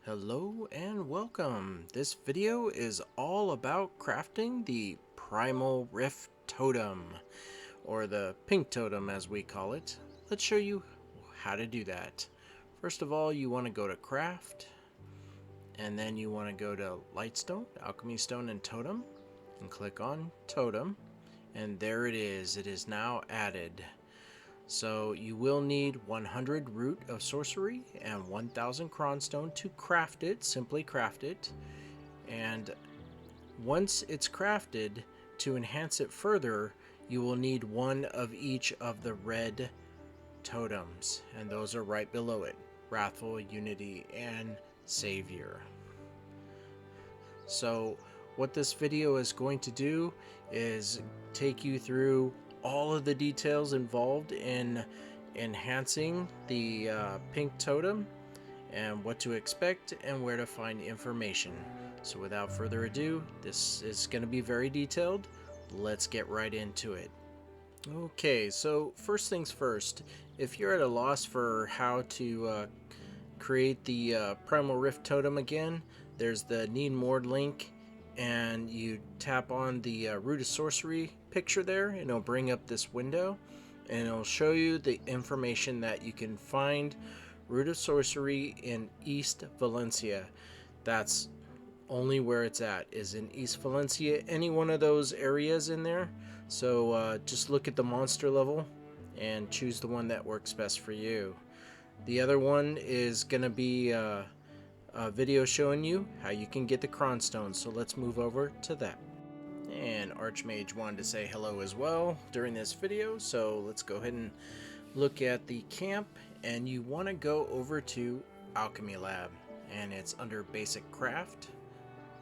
Hello and welcome. This video is all about crafting the Primal Rift Totem, or the Pink Totem as we call it. Let's show you how to do that. First of all, you want to go to Craft, and then you want to go to Lightstone, Alchemy Stone, and Totem, and click on Totem, and there it is. It is now added. So you will need 100 Root of Sorcery and 1000 Cronstone to craft it, simply craft it. And once it's crafted, to enhance it further, you will need one of each of the red totems, and those are right below it: Wrathful, Unity, and Savior. So what this video is going to do is take you through all of the details involved in enhancing the Pink Totem, and what to expect and where to find information. So without further ado, this is going to be very detailed. Let's get right into it. Okay, so first things first, if you're at a loss for how to create the Primal Rift Totem again, there's the Need More link, and you tap on the Root of Sorcery picture there, and it'll bring up this window, and it'll show you the information that you can find Root of Sorcery in East Valencia. That's only where it's at, is in East Valencia, any one of those areas in there. So just look at the monster level and choose the one that works best for you. The other one is going to be a video showing you how you can get the Cronstone, so let's move over to that. And Archmage wanted to say hello as well during this video, so let's go ahead and look at the camp. And you want to go over to Alchemy Lab, and it's under Basic Craft,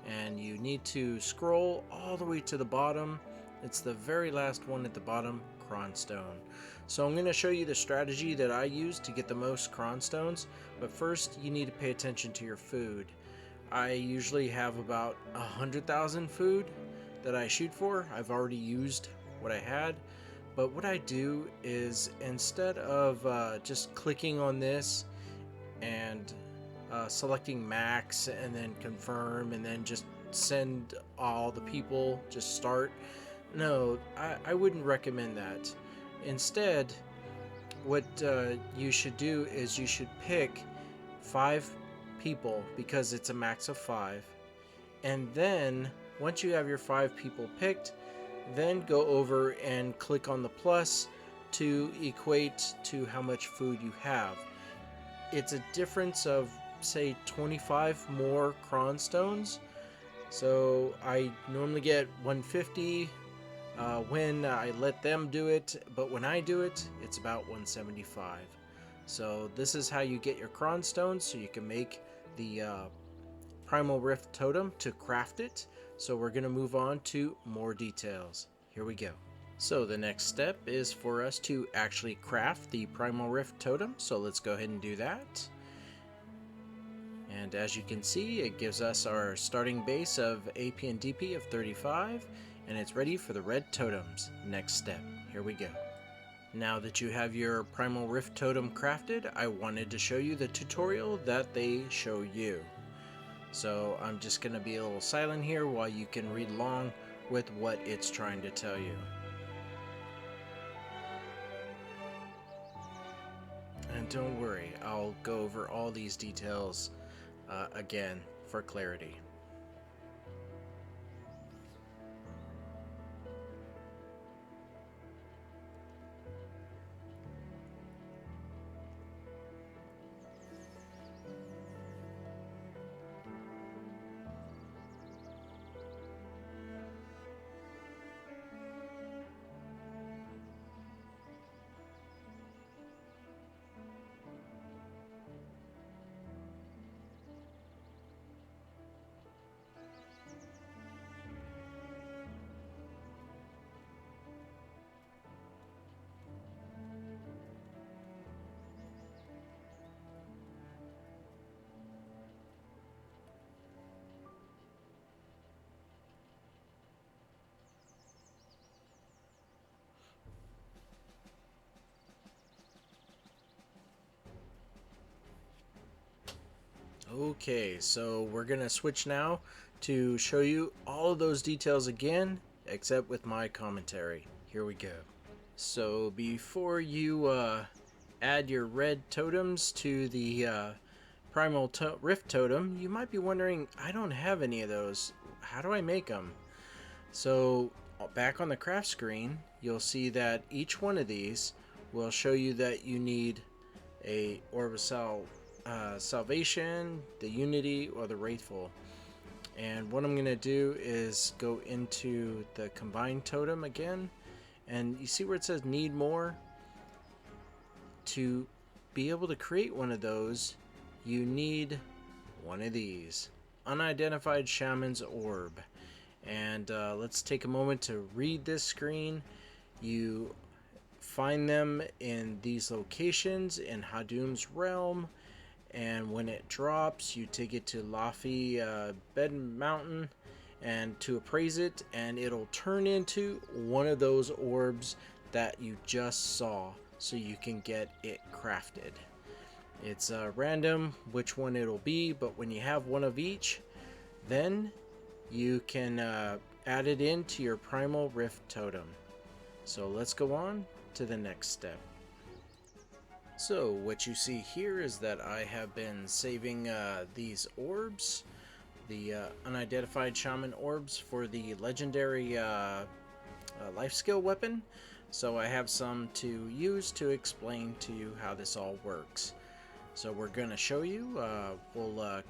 and you need to scroll all the way to the bottom. It's the very last one at the bottom, Cronstone. So I'm going to show you the strategy that I use to get the most Cronstones, but first you need to pay attention to your food. I usually have about 100,000 food that I shoot for. I've already used what I had, but what I do is, instead of just clicking on this and selecting max and then confirm and then just send all the people, just start, no, I wouldn't recommend that. Instead, what you should do is you should pick 5 people, because it's a max of 5, and then once you have your 5 people picked, then go over and click on the plus to equate to how much food you have. It's a difference of, say, 25 more Cronstones. So I normally get 150 when I let them do it, but when I do it, it's about 175. So this is how you get your Cronstones, so you can make the Primal Rift Totem to craft it. So we're going to move on to more details. Here we go. So the next step is for us to actually craft the Primal Rift Totem, so let's go ahead and do that. And as you can see, it gives us our starting base of AP and DP of 35, and it's ready for the red totems. Next step. Here we go. Now that you have your Primal Rift Totem crafted, I wanted to show you the tutorial that they show you. So I'm just going to be a little silent here while you can read along with what it's trying to tell you. And don't worry, I'll go over all these details again for clarity. Okay, so we're gonna switch now to show you all of those details again, except with my commentary. Here we go. So before you add your red totems to the Rift Totem, you might be wondering, I don't have any of those. How do I make them? So back on the craft screen, you'll see that each one of these will show you that you need a Orb of Salvation, the Unity, or the Wraithful. And what I'm going to do is go into the Combined Totem again, and you see where it says need more? To be able to create one of those, you need one of these. Unidentified Shaman's Orb. And let's take a moment to read this screen. You find them in these locations in Hadum's realm, and when it drops, you take it to Lofty Bed Mountain and to appraise it, and it'll turn into one of those orbs that you just saw, so you can get it crafted. It's random which one it'll be, but when you have one of each, then you can add it into your Primal Rift Totem. So let's go on to the next step. So what you see here is that I have been saving these orbs, the unidentified shaman orbs, for the legendary life skill weapon. So I have some to use to explain to you how this all works. So we're going to show you, we'll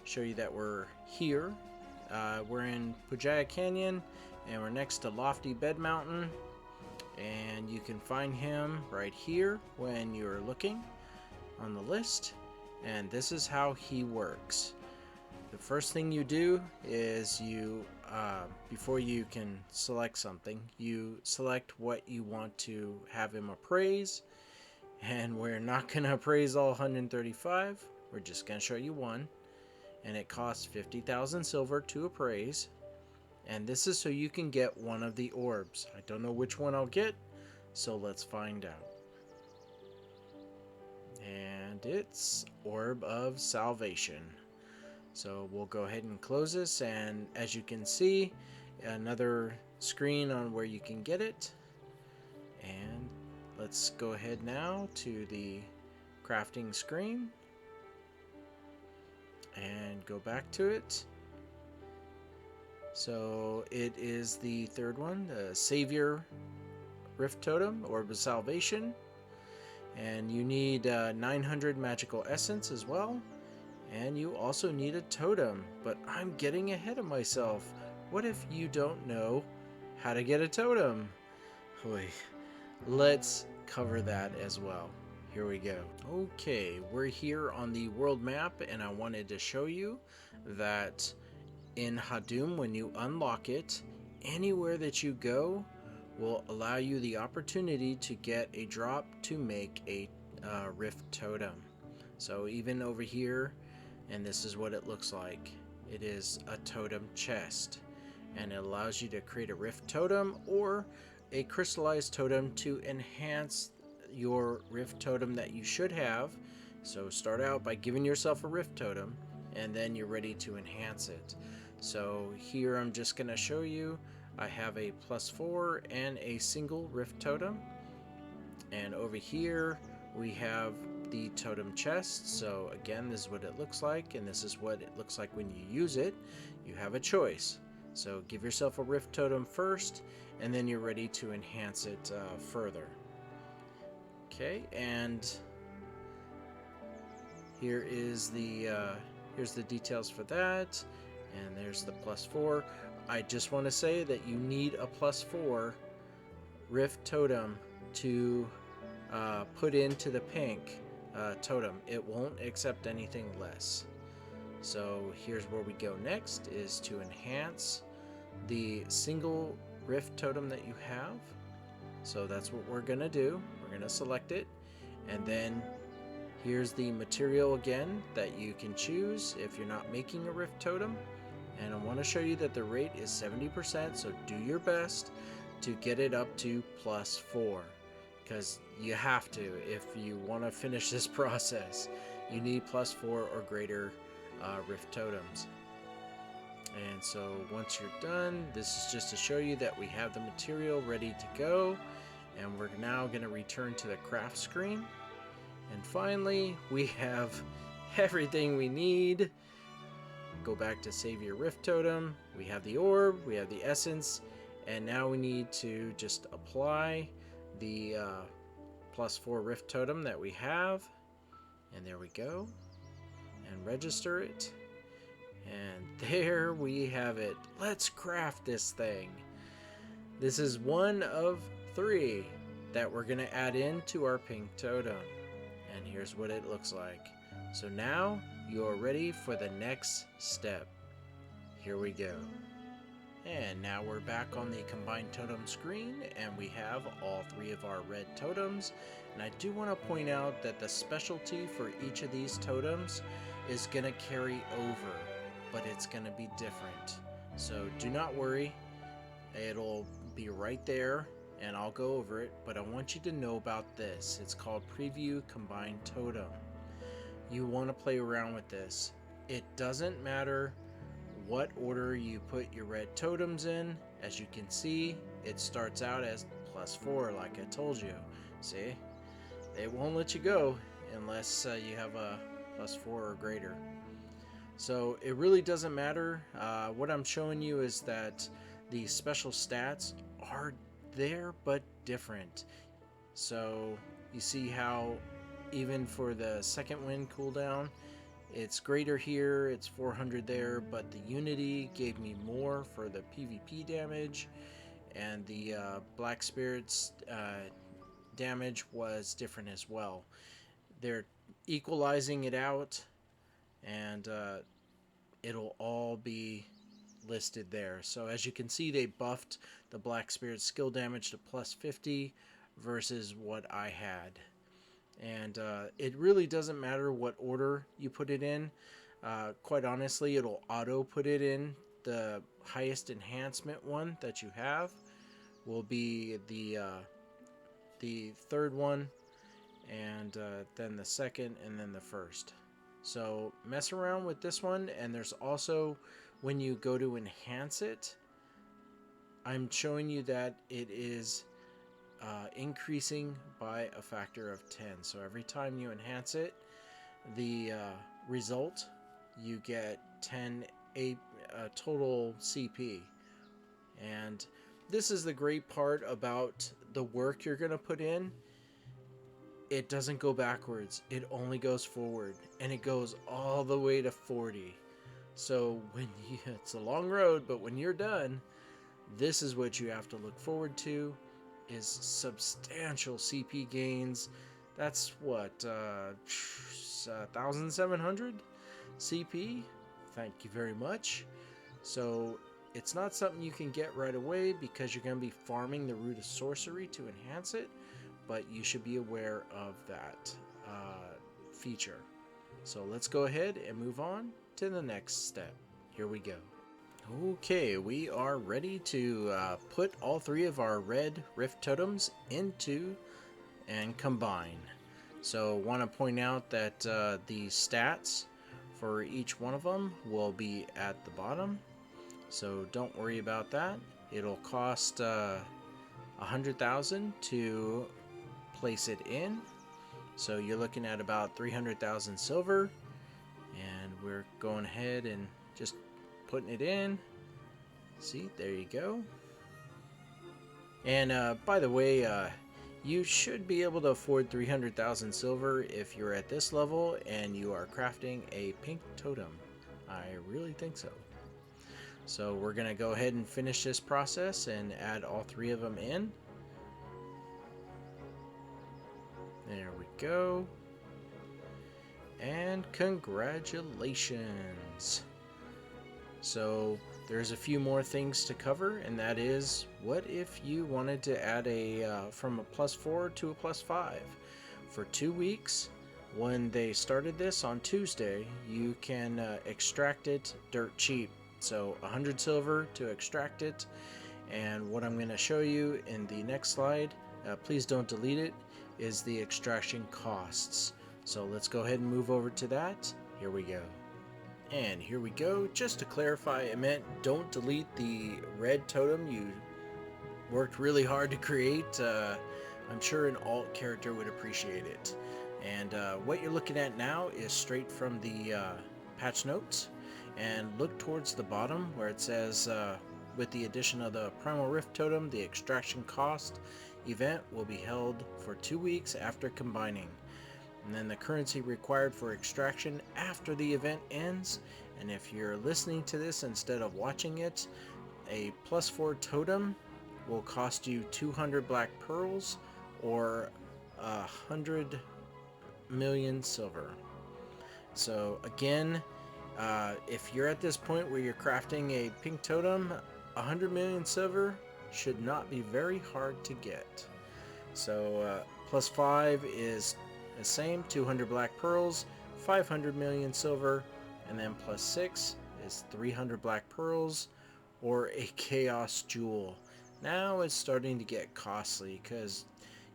show you that we're here. We're in Pujaya Canyon, and we're next to Lofty Bed Mountain, and you can find him right here when you're looking on the list. And this is how he works. The first thing you do is you, before you can select something, you select what you want to have him appraise. And we're not going to appraise all 135. We're just going to show you one. And it costs 50,000 silver to appraise. And this is so you can get one of the orbs. I don't know which one I'll get, so let's find out. And it's Orb of Salvation. So we'll go ahead and close this, and as you can see, another screen on where you can get it. And let's go ahead now to the crafting screen and go back to it. So it is the third one, the Savior Rift Totem, Orb of Salvation. And you need 900 magical essence as well. And you also need a totem, but I'm getting ahead of myself. What if you don't know how to get a totem? Oy. Let's cover that as well. Here we go. Okay, we're here on the world map, and I wanted to show you that in Hadum, when you unlock it, anywhere that you go will allow you the opportunity to get a drop to make a Rift Totem. So even over here, and this is what it looks like. It is a totem chest, and it allows you to create a Rift Totem or a crystallized totem to enhance your Rift Totem that you should have. So start out by giving yourself a Rift Totem, and then you're ready to enhance it. So here I'm just going to show you, I have a +4 and a single Rift Totem. And over here we have the totem chest. So again, this is what it looks like, and this is what it looks like when you use it. You have a choice. So give yourself a Rift Totem first, and then you're ready to enhance it further. Okay, and here is the here's the details for that, and there's the +4. I just want to say that you need a +4 Rift Totem to put into the pink totem. It won't accept anything less. So here's where we go next, is to enhance the single Rift Totem that you have. So that's what we're gonna do. We're gonna select it, and then here's the material again that you can choose if you're not making a Rift Totem. And I want to show you that the rate is 70%, so do your best to get it up to +4, because you have to if you want to finish this process. You need +4 or greater Rift Totems. And so once you're done, this is just to show you that we have the material ready to go, and we're now going to return to the craft screen. And finally, we have everything we need. Go back to save your Rift Totem. We have the orb, we have the essence, and now we need to just apply the +4 Rift Totem that we have. And there we go. And register it. And there we have it. Let's craft this thing. This is one of 3 that we're going to add into our Pink Totem. And here's what it looks like. So now you are ready for the next step. Here we go. And now we're back on the combined totem screen, and we have all 3 of our red totems. And I do want to point out that the specialty for each of these totems is going to carry over, but it's going to be different. So do not worry, it'll be right there and I'll go over it, but I want you to know about this. It's called Preview Combined Totem. You want to play around with this. It doesn't matter what order you put your red totems in. As you can see, it starts out as +4 like I told you. See? They won't let you go unless you have a +4 or greater. So it really doesn't matter. What I'm showing you is that the special stats are there but different. So you see how even for the second wind cooldown, it's greater here, it's 400 there, but the Unity gave me more for the PvP damage, and the Black Spirit's damage was different as well. They're equalizing it out, and it'll all be listed there. So as you can see, they buffed the Black Spirit skill damage to +50 versus what I had. And it really doesn't matter what order you put it in. Quite honestly, it'll auto put it in. The highest enhancement one that you have will be the third one, and then the second, and then the first. So mess around with this one. And there's also, when you go to enhance it, I'm showing you that it is increasing by a factor of 10. So every time you enhance it, the result, you get 10 total CP. And this is the great part about the work you're going to put in. It doesn't go backwards, it only goes forward, and it goes all the way to 40. So it's a long road, but when you're done, this is what you have to look forward to, is substantial CP gains. That's what, 1,700 CP? Thank you very much. So it's not something you can get right away because you're going to be farming the Root of Sorcery to enhance it, but you should be aware of that feature. So let's go ahead and move on to the next step. Here we go. Okay, we are ready to put all 3 of our red Rift Totems into and combine. So want to point out that the stats for each one of them will be at the bottom. So don't worry about that. It'll cost 100,000 to place it in. So you're looking at about 300,000 silver, and we're going ahead and just putting it in. See, there you go. And by the way, you should be able to afford 300,000 silver if you're at this level and you are crafting a Pink Totem. I really think so. So we're gonna go ahead and finish this process and add all 3 of them in. There we go. And congratulations. So there's a few more things to cover, and that is, what if you wanted to add a from a +4 to a +5 for 2 weeks? When they started this on Tuesday, you can extract it dirt cheap. So 100 silver to extract it. And what I'm going to show you in the next slide, please don't delete it, is the extraction costs. So let's go ahead and move over to that. Here we go. And here we go. Just to clarify, it meant don't delete the red totem you worked really hard to create. I'm sure an alt character would appreciate it. And what you're looking at now is straight from the patch notes. And look towards the bottom where it says, with the addition of the Primal Rift Totem, the extraction cost event will be held for 2 weeks after combining. And then the currency required for extraction after the event ends. And if you're listening to this instead of watching it, a +4 totem will cost you 200 black pearls or 100 million silver. So again, if you're at this point where you're crafting a pink totem, 100 million silver should not be very hard to get. So +5 is the same, 200 black pearls, 500 million silver, and then +6 is 300 black pearls or a chaos jewel. Now it's starting to get costly because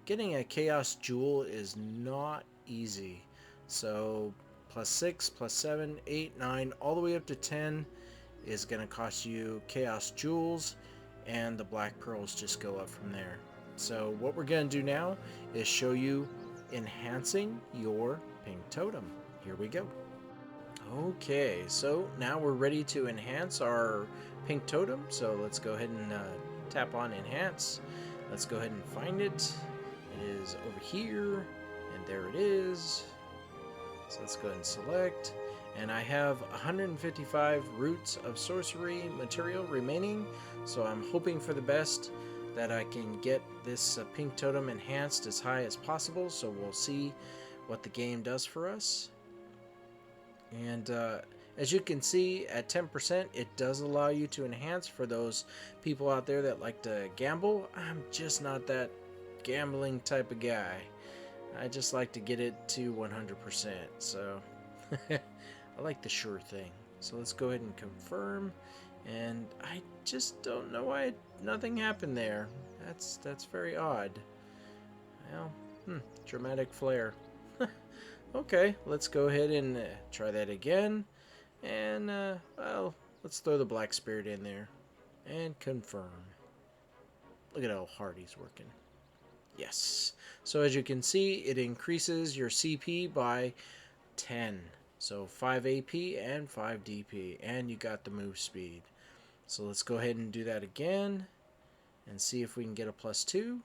getting a chaos jewel is not easy. So +6, +7, 8, 9, all the way up to 10 is going to cost you chaos jewels, and the black pearls just go up from there. So what we're going to do now is show you enhancing your pink totem. Here we go. Okay, so now we're ready to enhance our pink totem. So let's go ahead and tap on enhance. Let's go ahead and find it. It is over here, and there it is. So let's go ahead and select. And I have 155 Roots of Sorcery material remaining, so I'm hoping for the best that I can get this pink totem enhanced as high as possible. So we'll see what the game does for us. And as you can see, at 10%, it does allow you to enhance for those people out there that like to gamble. I'm just not that gambling type of guy. I just like to get it to 100%. So I like the sure thing. So let's go ahead and confirm. And I just don't know why nothing happened there. That's very odd. Well, dramatic flair. Okay, let's go ahead and try that again. And, well, let's throw the black spirit in there. And confirm. Look at how hard he's working. Yes. So as you can see, it increases your CP by 10. So 5 AP and 5 DP. And you got the move speed. So let's go ahead and do that again. And see if we can get a +2.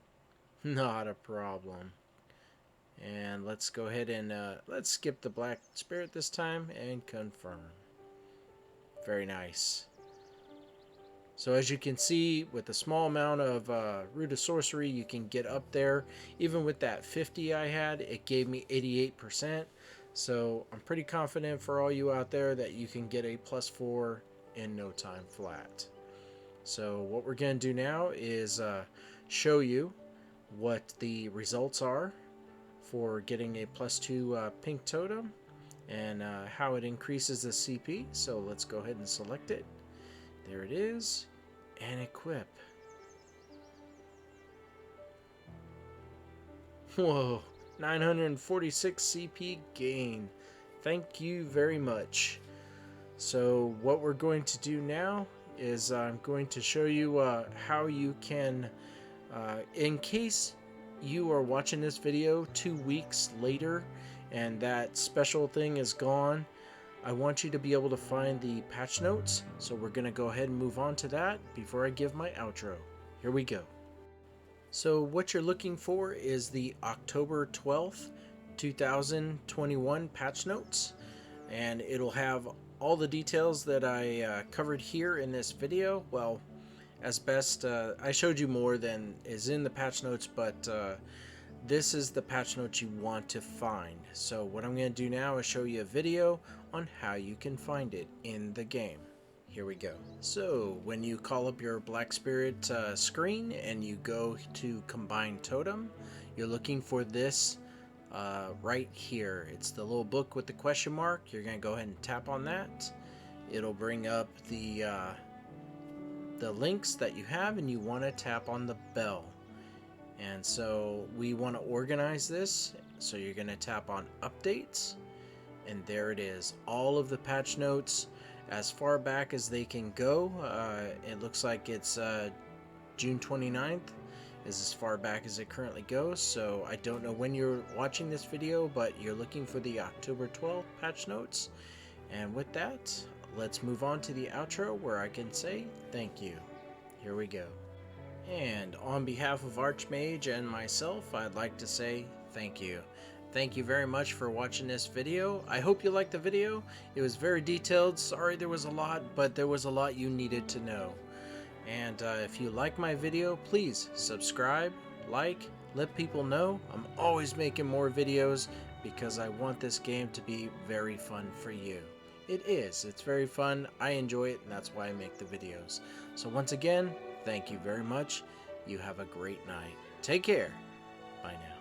Not a problem. And let's go ahead and let's skip the black spirit this time and confirm. Very nice. So as you can see, with a small amount of Root of Sorcery, you can get up there. Even with that 50 I had, it gave me 88%. So I'm pretty confident for all you out there that you can get a +4 in no time flat. So what we're going to do now is show you what the results are for getting a +2 pink totem and how it increases the CP. So let's go ahead and select it. There it is, and equip. Whoa, 946 CP gain. Thank you very much. So what we're going to do now is I'm going to show you how you can, in case you are watching this video 2 weeks later and that special thing is gone, I want you to be able to find the patch notes. So we're going to go ahead and move on to that before I give my outro. Here we go. So what you're looking for is the October 12th, 2021 patch notes, and it'll have all the details that I covered here in this video. Well, as best, I showed you more than is in the patch notes, but this is the patch notes you want to find. So what I'm going to do now is show you a video on how you can find it in the game. Here we go. So when you call up your Black Spirit screen and you go to Combine Totem, you're looking for this right here. It's the little book with the question mark. You're going to go ahead and tap on that. It'll bring up the links that you have, and you want to tap on the bell. And so we want to organize this, so you're going to tap on updates, And there it is, all of the patch notes as far back as they can go. It looks like it's June 29th is as far back as it currently goes, so I don't know when you're watching this video, but you're looking for the October 12th patch notes. And with that, let's move on to the outro where I can say thank you. Here we go. And on behalf of Archmage and myself, I'd like to say thank you. Thank you very much for watching this video. I hope you liked the video. It was very detailed. Sorry there was a lot, but there was a lot you needed to know. And if you like my video, please subscribe, like, let people know. I'm always making more videos because I want this game to be very fun for you. It is. It's very fun. I enjoy it, and that's why I make the videos. So once again, thank you very much. You have a great night. Take care. Bye now.